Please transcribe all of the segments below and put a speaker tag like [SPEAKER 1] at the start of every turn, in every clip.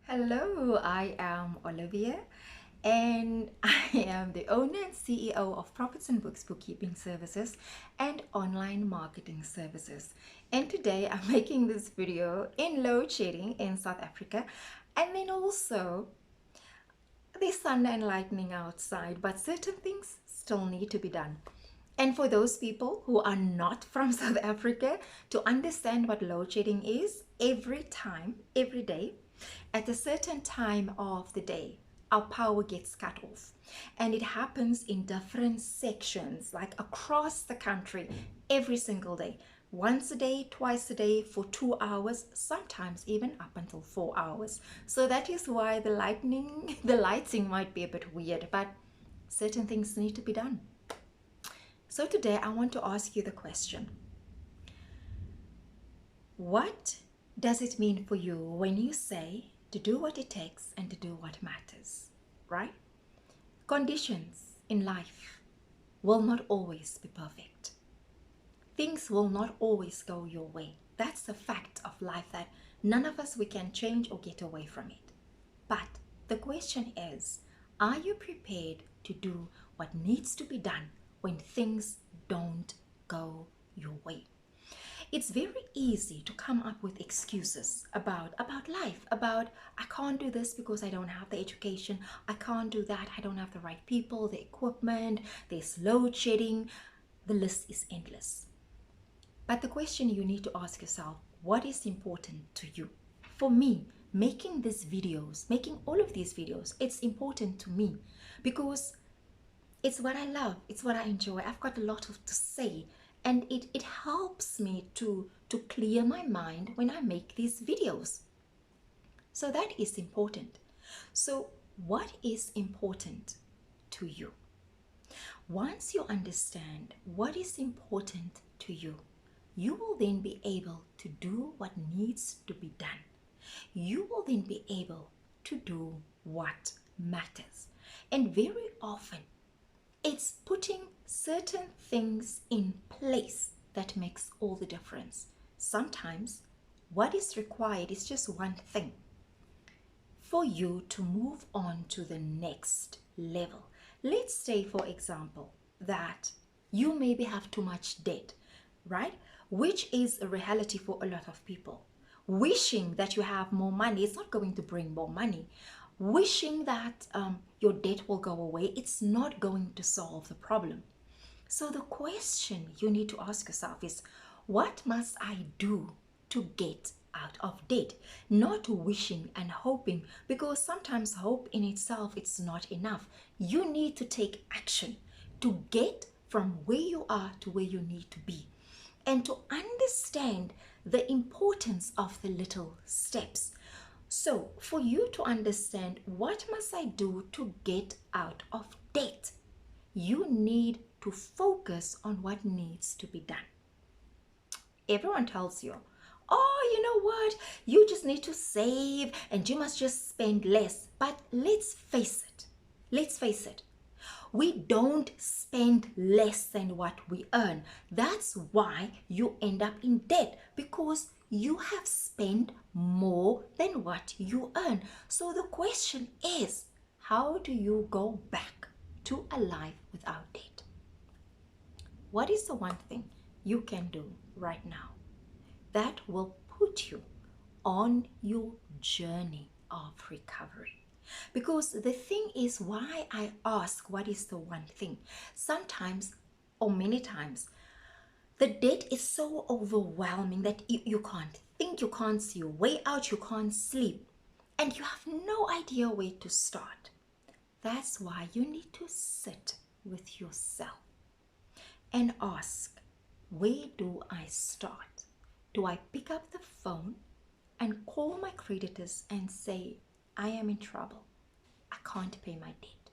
[SPEAKER 1] Hello, I am Olivia and I am the owner and CEO of Profits and Books Bookkeeping Services and Online Marketing Services. And today I'm making this video in load shedding in South Africa, and then also there's thunder and lightning outside, but certain things still need to be done. And for those people who are not from South Africa, to understand what load shedding is, every time, every day, at a certain time of the day, our power gets cut off. And it happens in different sections, like across the country, every single day. Once a day, twice a day, for 2 hours, sometimes even up until 4 hours. So that is why the lighting might be a bit weird, but certain things need to be done. So today I want to ask you the question: what does it mean for you when you say to do what it takes and to do what matters, right? Conditions in life will not always be perfect. Things will not always go your way. That's the fact of life that none of us we can change or get away from it. But the question is, are you prepared to do what needs to be done when things don't go your way? It's very easy to come up with excuses about life, about I can't do this because I don't have the education, I can't do that, I don't have the right people, the equipment, there's load shedding. The list is endless. But the question you need to ask yourself, what is important to you? For me, making all of these videos, it's important to me because it's what I love, it's what I enjoy. I've got a lot to say, and it helps me to clear my mind when I make these videos. So that is important. So what is important to you? Once you understand what is important to you, you will then be able to do what needs to be done. You will then be able to do what matters. And very often, it's putting certain things in place that makes all the difference. Sometimes what is required is just one thing for you to move on to the next level. Let's say, for example, that you maybe have too much debt, right? Which is a reality for a lot of people. Wishing that you have more money is not going to bring more money. Wishing that your debt will go away, it's not going to solve the problem. So the question you need to ask yourself is, what must I do to get out of debt? Not wishing and hoping, because sometimes hope in itself it's not enough. You need to take action to get from where you are to where you need to be, and to understand the importance of the little steps. So for you to understand what must I do to get out of debt, you need to focus on what needs to be done. Everyone tells you, oh, you know what, you just need to save and you must just spend less. But let's face it, we don't spend less than what we earn. That's why you end up in debt, because you have spent more than what you earn. So the question is, how do you go back to a life without debt? What is the one thing you can do right now that will put you on your journey of recovery? Because the thing is, why I ask what is the one thing, sometimes or many times the debt is so overwhelming that you can't think, you can't see your way out, you can't sleep, and you have no idea where to start. That's why you need to sit with yourself and ask, where do I start? Do I pick up the phone and call my creditors and say, I am in trouble, I can't pay my debt?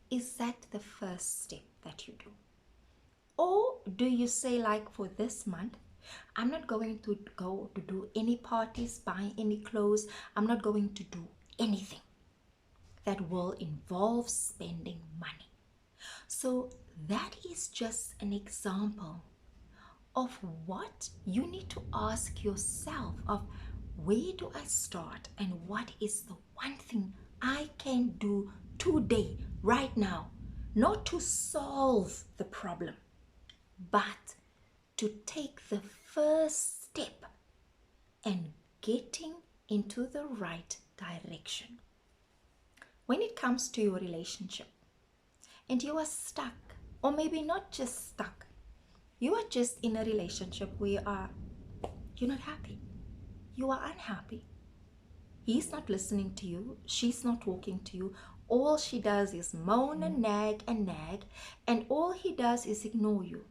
[SPEAKER 1] Is that the first step that you do? Or do you say, like, for this month, I'm not going to go to do any parties, buy any clothes, I'm not going to do anything that will involve spending money? So that is just an example of what you need to ask yourself of, Where do I start, and what is the one thing I can do today, right now, not to solve the problem, but to take the first step and getting into the right direction? When it comes to your relationship and you are stuck, or maybe not just stuck, you are just in a relationship where you're not happy, you are unhappy, he's not listening to you, she's not talking to you, all she does is moan and nag, and all he does is ignore you.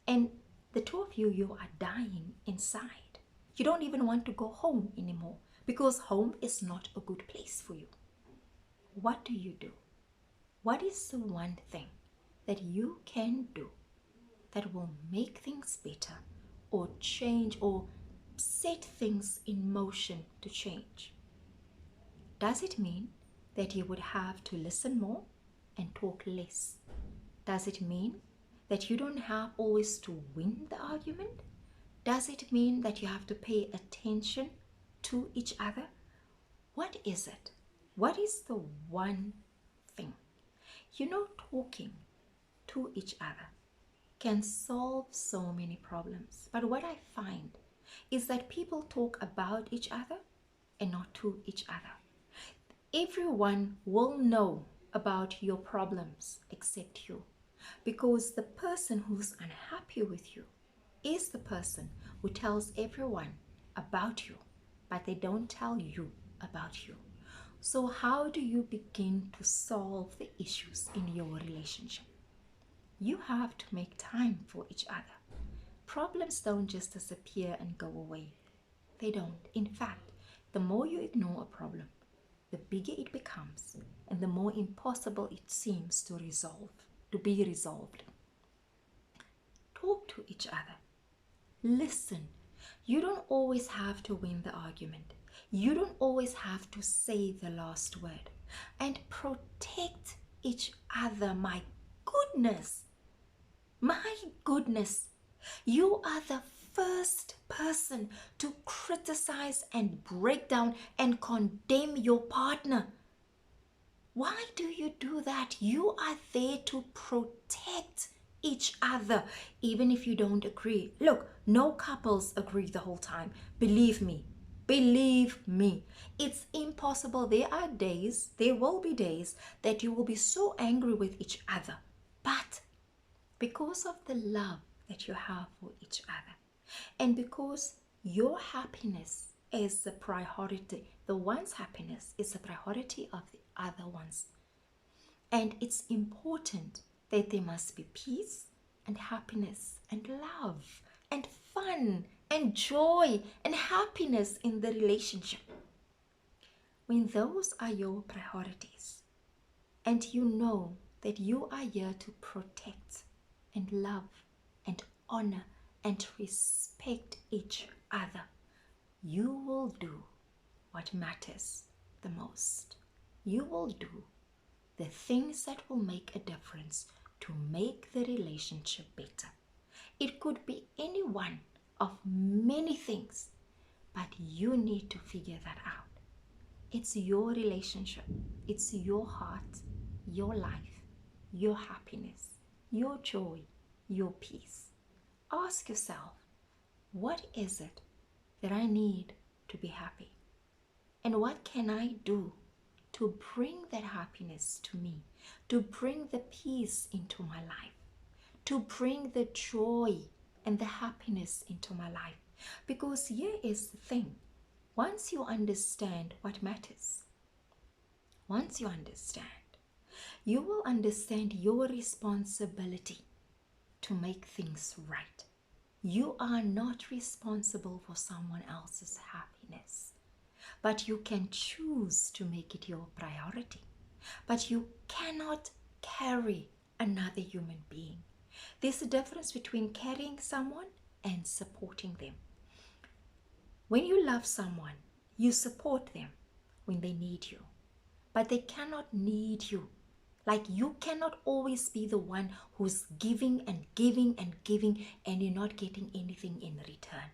[SPEAKER 1] And the two of you, you are dying inside. You don't even want to go home anymore because home is not a good place for you. What do you do? What is the one thing that you can do that will make things better or change or set things in motion to change? Does it mean that you would have to listen more and talk less? Does it mean that you don't have always to win the argument? Does it mean that you have to pay attention to each other? What is it? What is the one thing? Talking to each other can solve so many problems. But what I find is that people talk about each other and not to each other. Everyone will know about your problems except you, because the person who's unhappy with you is the person who tells everyone about you, but they don't tell you about you. So how do you begin to solve the issues in your relationship? You have to make time for each other. Problems don't just disappear and go away. They don't. In fact, the more you ignore a problem, the bigger it becomes and the more impossible it seems to be resolved. Talk to each other. Listen. You don't always have to win the argument. You don't always have to say the last word. And protect each other. My goodness. My goodness. You are the first person to criticize and break down and condemn your partner. Why do you do that? You are there to protect each other, even if you don't agree. Look, no couples agree the whole time. Believe me. It's impossible. There will be days that you will be so angry with each other. But because of the love that you have for each other, and because your happiness is the priority, the one's happiness is the priority of the other one's, and it's important that there must be peace and happiness and love and fun and joy and happiness in the relationship. When those are your priorities, and you know that you are here to protect and love and honor and respect each other, you will do what matters the most. You will do the things that will make a difference to make the relationship better. It could be any one of many things, but you need to figure that out. It's your relationship. It's your heart, your life, your happiness, your joy, your peace. Ask yourself, what is it that I need to be happy? And what can I do to bring that happiness to me, to bring the peace into my life, to bring the joy and the happiness into my life? Because here is the thing. Once you understand what matters, once you understand, you will understand your responsibility to make things right. You are not responsible for someone else's happiness, but you can choose to make it your priority. But you cannot carry another human being. There's a difference between carrying someone and supporting them. When you love someone, you support them when they need you, but they cannot need you. Like, you cannot always be the one who's giving and giving and giving and you're not getting anything in return.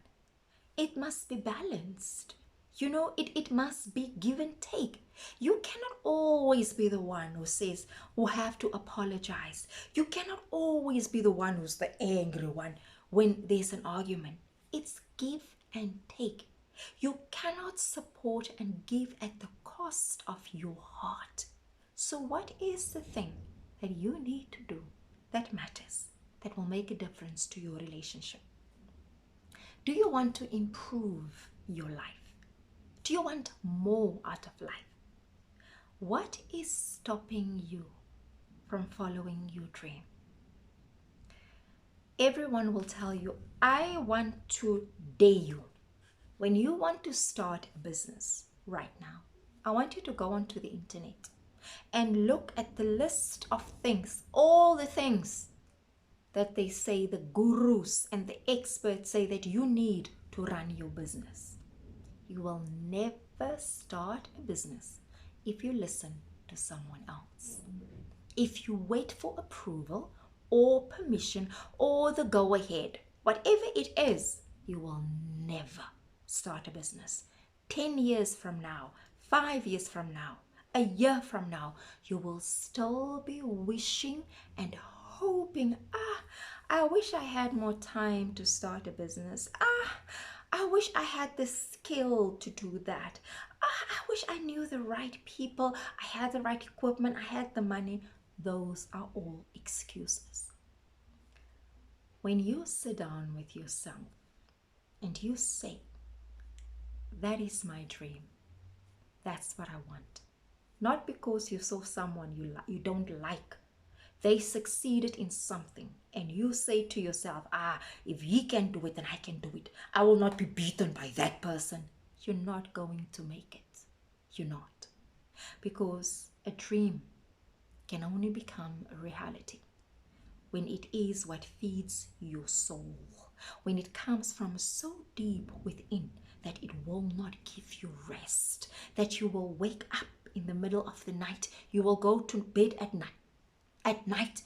[SPEAKER 1] It must be balanced. You know, it must be give and take. You cannot always be the one who says, who have to apologize. You cannot always be the one who's the angry one when there's an argument. It's give and take. You cannot support and give at the cost of your heart. So what is the thing that you need to do that matters, that will make a difference to your relationship? Do you want to improve your life? Do you want more out of life? What is stopping you from following your dream? Everyone will tell you, I want to dare you. When you want to start a business right now, I want you to go onto the internet and look at the list of things, all the things that they say, the gurus and the experts say that you need to run your business. You will never start a business if you listen to someone else. If you wait for approval or permission or the go ahead, whatever it is, you will never start a business. 10 years from now, 5 years from now, a year from now, you will still be wishing and hoping, I wish I had more time to start a business. I wish I had the skill to do that. I wish I knew the right people. I had the right equipment. I had the money. Those are all excuses. When you sit down with yourself and you say, that is my dream. That's what I want. Not because you saw someone you don't like. They succeeded in something and you say to yourself, if he can do it, then I can do it. I will not be beaten by that person. You're not going to make it. You're not. Because a dream can only become a reality when it is what feeds your soul. When it comes from so deep within that it will not give you rest. That you will wake up in the middle of the night. You will go to bed at night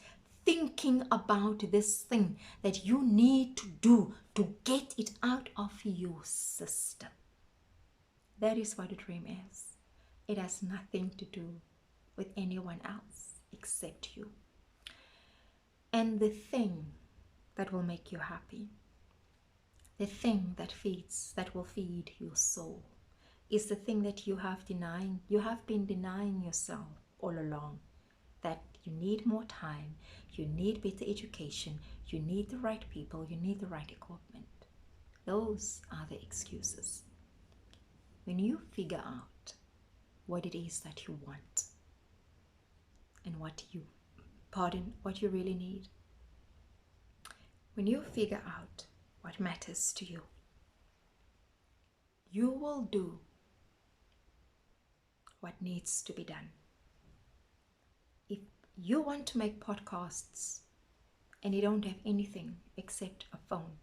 [SPEAKER 1] thinking about this thing that you need to do to get it out of your system. That is what a dream is. It has nothing to do with anyone else except you. And the thing that will make you happy, the thing that will feed your soul, is the thing that you have been denying yourself all along. That you need more time, you need better education, you need the right people, you need the right equipment. Those are the excuses. When you figure out what it is that you want and what you really need, when you figure out what matters to you, you will do what needs to be done. If you want to make podcasts and you don't have anything except a phone,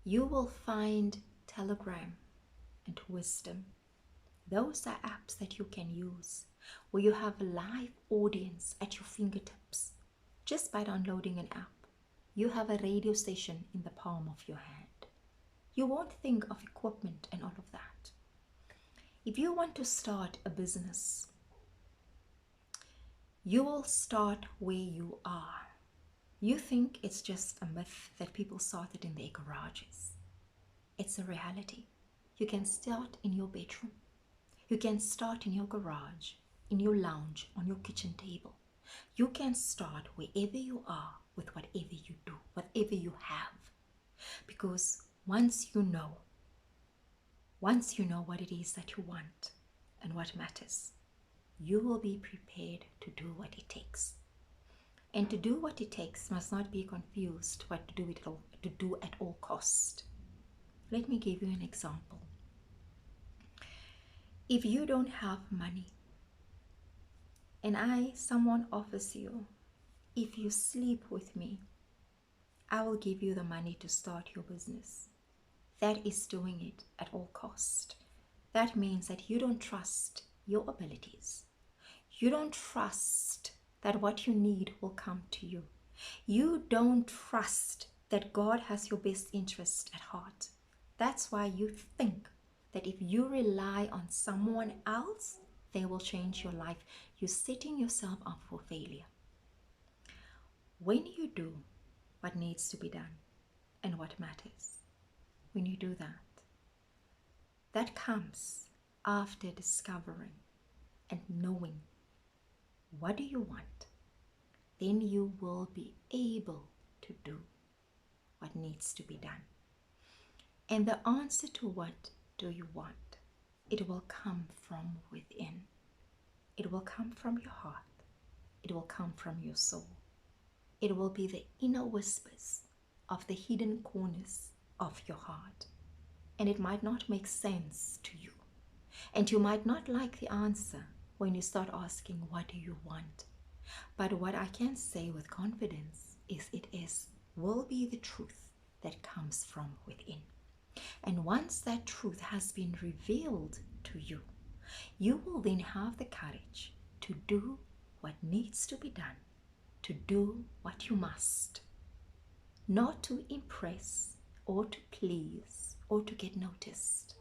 [SPEAKER 1] you will find Telegram and Wisdom. Those are apps that you can use where you have a live audience at your fingertips. Just by downloading an app, you have a radio station in the palm of your hand. You won't think of equipment and all of that. If you want to start a business, you will start where you are. You think it's just a myth that people started in their garages. It's a reality. You can start in your bedroom. You can start in your garage, in your lounge, on your kitchen table. You can start wherever you are with whatever you do, whatever you have. Because once you know what it is that you want and what matters, you will be prepared to do what it takes. And to do what it takes must not be confused what to do at all cost. Let me give you an example. If you don't have money and someone offers you, if you sleep with me, I will give you the money to start your business. That is doing it at all cost. That means that you don't trust your abilities. You don't trust that what you need will come to you. You don't trust that God has your best interest at heart. That's why you think that if you rely on someone else, they will change your life. You're setting yourself up for failure. When you do what needs to be done and what matters, when you do that, that comes after discovering and knowing what do you want, then you will be able to do what needs to be done. And the answer to what do you want, it will come from within. It will come from your heart. It will come from your soul. It will be the inner whispers of the hidden corners of your heart. And it might not make sense to you. And you might not like the answer when you start asking, what do you want? But what I can say with confidence is will be the truth that comes from within. And once that truth has been revealed to you, you will then have the courage to do what needs to be done, to do what you must, not to impress or to please or to get noticed,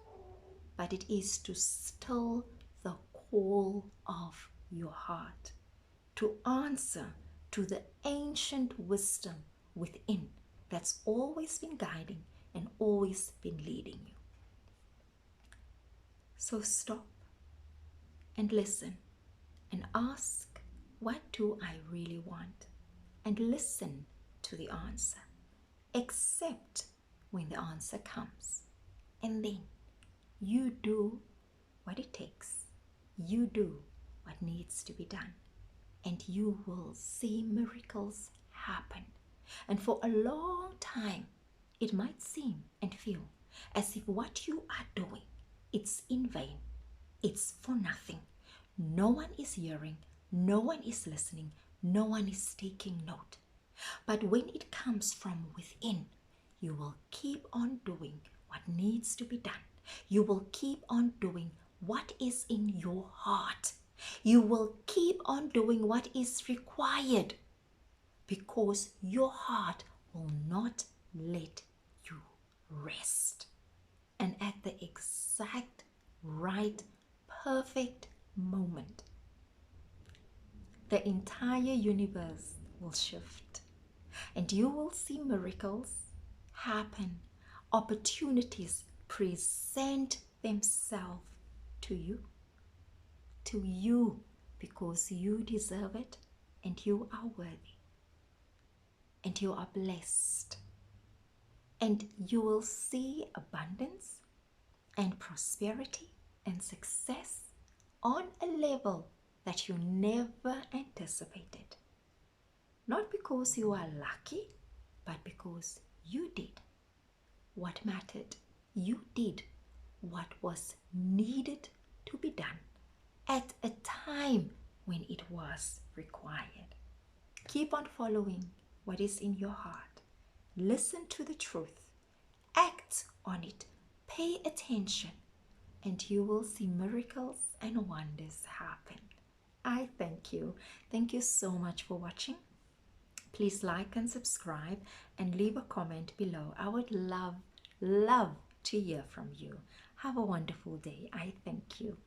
[SPEAKER 1] but it is to still the call of your heart, to answer to the ancient wisdom within that's always been guiding and always been leading you. So stop and listen and ask, what do I really want? And listen to the answer. Accept when the answer comes. And then you do what it takes. You do what needs to be done. And you will see miracles happen. And for a long time, it might seem and feel as if what you are doing, it's in vain. It's for nothing. No one is hearing. No one is listening. No one is taking note. But when it comes from within, you will keep on doing what needs to be done. You will keep on doing what is in your heart. You will keep on doing what is required, because your heart will not let you rest. And at the exact right, perfect moment, the entire universe will shift, and you will see miracles happen. Opportunities present themselves to you, because you deserve it, and you are worthy, and you are blessed, and you will see abundance and prosperity and success on a level that you never anticipated. Not because you are lucky, but because you did what mattered. You did what was needed to be done at a time when it was required. Keep on following what is in your heart. Listen to the truth. Act on it. Pay attention, and you will see miracles and wonders happen. I thank you. Thank you so much for watching. Please like and subscribe and leave a comment below. I would love to hear from you. Have a wonderful day. I thank you.